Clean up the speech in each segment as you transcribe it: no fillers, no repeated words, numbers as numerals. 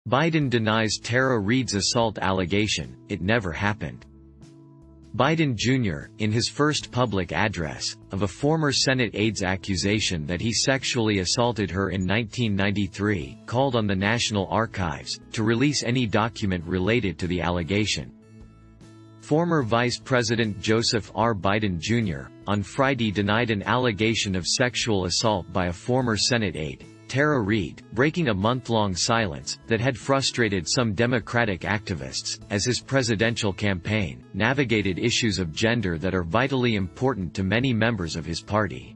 Biden denies Tara Reade's assault allegation, it never happened. Biden Jr., in his first public address, of a former Senate aide's accusation that he sexually assaulted her in 1993, called on the National Archives to release any document related to the allegation. Former Vice President Joseph R. Biden Jr., on Friday denied an allegation of sexual assault by a former Senate aide, Tara Reade, breaking a month-long silence that had frustrated some Democratic activists, as his presidential campaign navigated issues of gender that are vitally important to many members of his party.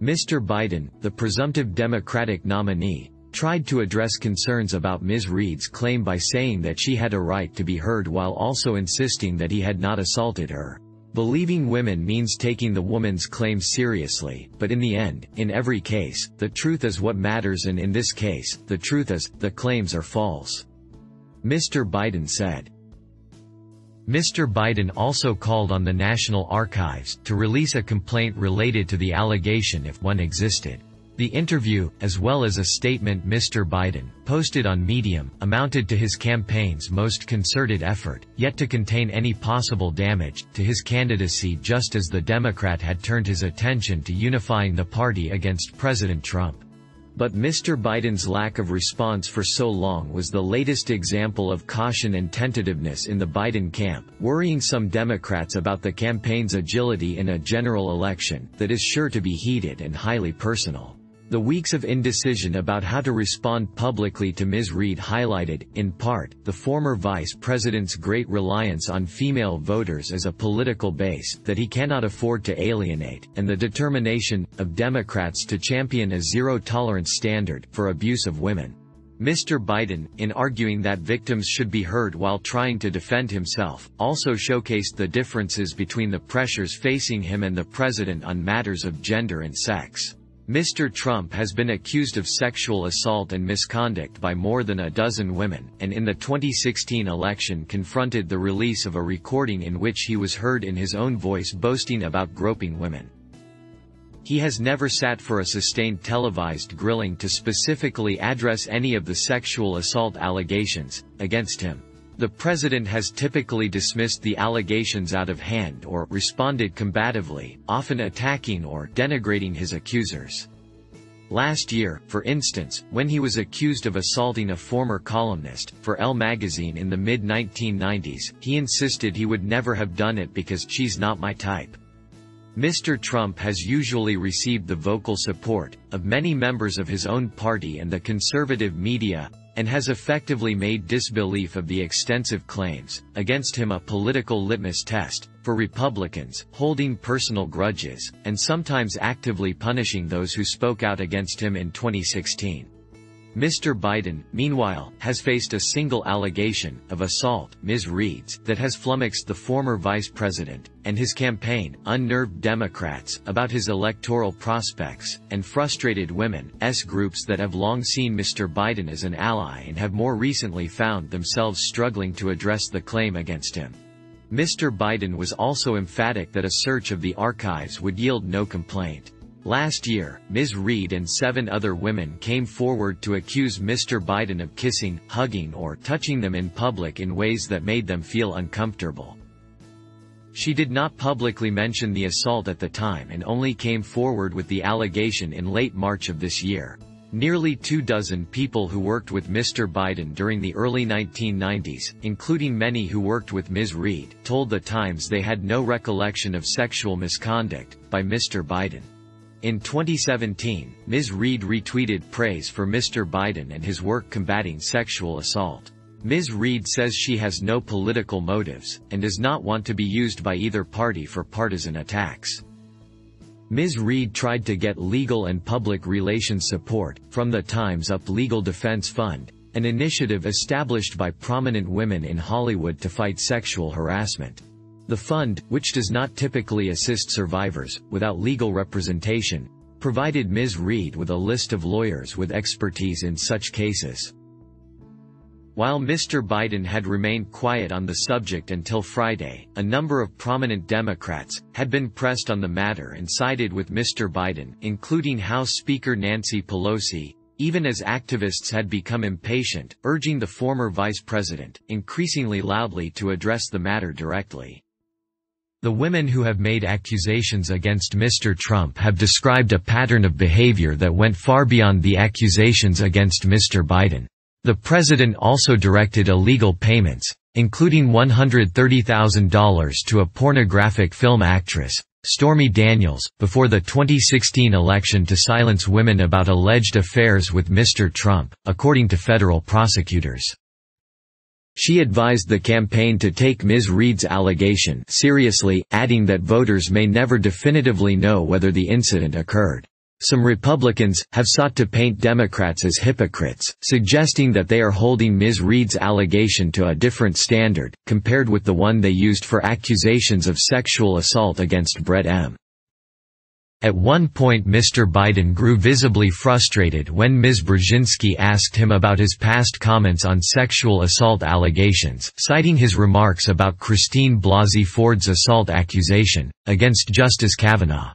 Mr. Biden, the presumptive Democratic nominee, tried to address concerns about Ms. Reade's claim by saying that she had a right to be heard while also insisting that he had not assaulted her. Believing women means taking the woman's claims seriously, but in the end, in every case, the truth is what matters, and in this case, the truth is, the claims are false. Mr. Biden said. Mr. Biden also called on the National Archives to release a complaint related to the allegation if one existed. The interview, as well as a statement Mr. Biden posted on Medium, amounted to his campaign's most concerted effort, yet to contain any possible damage to his candidacy, just as the Democrat had turned his attention to unifying the party against President Trump. But Mr. Biden's lack of response for so long was the latest example of caution and tentativeness in the Biden camp, worrying some Democrats about the campaign's agility in a general election that is sure to be heated and highly personal. The weeks of indecision about how to respond publicly to Ms. Reade highlighted, in part, the former vice president's great reliance on female voters as a political base that he cannot afford to alienate, and the determination of Democrats to champion a zero-tolerance standard for abuse of women. Mr. Biden, in arguing that victims should be heard while trying to defend himself, also showcased the differences between the pressures facing him and the president on matters of gender and sex. Mr. Trump has been accused of sexual assault and misconduct by more than a dozen women, and in the 2016 election confronted the release of a recording in which he was heard in his own voice boasting about groping women. He has never sat for a sustained televised grilling to specifically address any of the sexual assault allegations against him. The president has typically dismissed the allegations out of hand or responded combatively, often attacking or denigrating his accusers. Last year, for instance, when he was accused of assaulting a former columnist for Elle magazine in the mid-1990s, he insisted he would never have done it because she's not my type. Mr. Trump has usually received the vocal support of many members of his own party and the conservative media, and has effectively made disbelief of the extensive claims against him a political litmus test for Republicans, holding personal grudges, and sometimes actively punishing those who spoke out against him in 2016. Mr. Biden, meanwhile, has faced a single allegation of assault, Ms. Reade's, that has flummoxed the former vice president and his campaign, unnerved Democrats about his electoral prospects, and frustrated women's groups that have long seen Mr. Biden as an ally and have more recently found themselves struggling to address the claim against him. Mr. Biden was also emphatic that a search of the archives would yield no complaint. Last year, Ms. Reade and 7 other women came forward to accuse Mr. Biden of kissing, hugging or touching them in public in ways that made them feel uncomfortable. She did not publicly mention the assault at the time and only came forward with the allegation in late March of this year. Nearly 24 people who worked with Mr. Biden during the early 1990s, including many who worked with Ms. Reade, told The Times they had no recollection of sexual misconduct by Mr. Biden. In 2017, Ms. Reade retweeted praise for Mr. Biden and his work combating sexual assault. Ms. Reade says she has no political motives, and does not want to be used by either party for partisan attacks. Ms. Reade tried to get legal and public relations support from the Time's Up Legal Defense Fund, an initiative established by prominent women in Hollywood to fight sexual harassment. The fund, which does not typically assist survivors without legal representation, provided Ms. Reade with a list of lawyers with expertise in such cases. While Mr. Biden had remained quiet on the subject until Friday, a number of prominent Democrats had been pressed on the matter and sided with Mr. Biden, including House Speaker Nancy Pelosi, even as activists had become impatient, urging the former vice president, increasingly loudly, to address the matter directly. The women who have made accusations against Mr. Trump have described a pattern of behavior that went far beyond the accusations against Mr. Biden. The president also directed illegal payments, including $130,000 to a pornographic film actress, Stormy Daniels, before the 2016 election to silence women about alleged affairs with Mr. Trump, according to federal prosecutors. She advised the campaign to take Ms. Reade's allegation seriously, adding that voters may never definitively know whether the incident occurred. Some Republicans have sought to paint Democrats as hypocrites, suggesting that they are holding Ms. Reade's allegation to a different standard, compared with the one they used for accusations of sexual assault against Brett M. At one point Mr. Biden grew visibly frustrated when Ms. Brzezinski asked him about his past comments on sexual assault allegations, citing his remarks about Christine Blasey Ford's assault accusation against Justice Kavanaugh.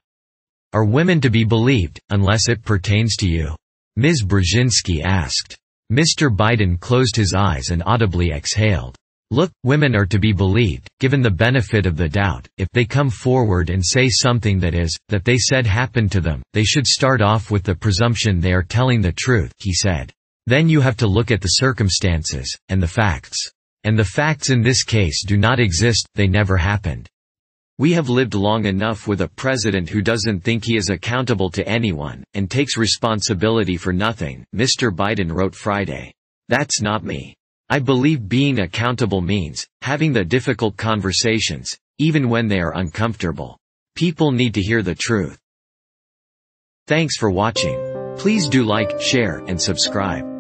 "Are women to be believed, unless it pertains to you?" Ms. Brzezinski asked. Mr. Biden closed his eyes and audibly exhaled. "Look, women are to be believed, given the benefit of the doubt. If they come forward and say something that they said happened to them, they should start off with the presumption they are telling the truth," he said. "Then you have to look at the circumstances, and the facts. And the facts in this case do not exist, they never happened. We have lived long enough with a president who doesn't think he is accountable to anyone, and takes responsibility for nothing," Mr. Biden wrote Friday. "That's not me. I believe being accountable means having the difficult conversations, even when they are uncomfortable. People need to hear the truth." Thanks for watching. Please do like, share, and subscribe.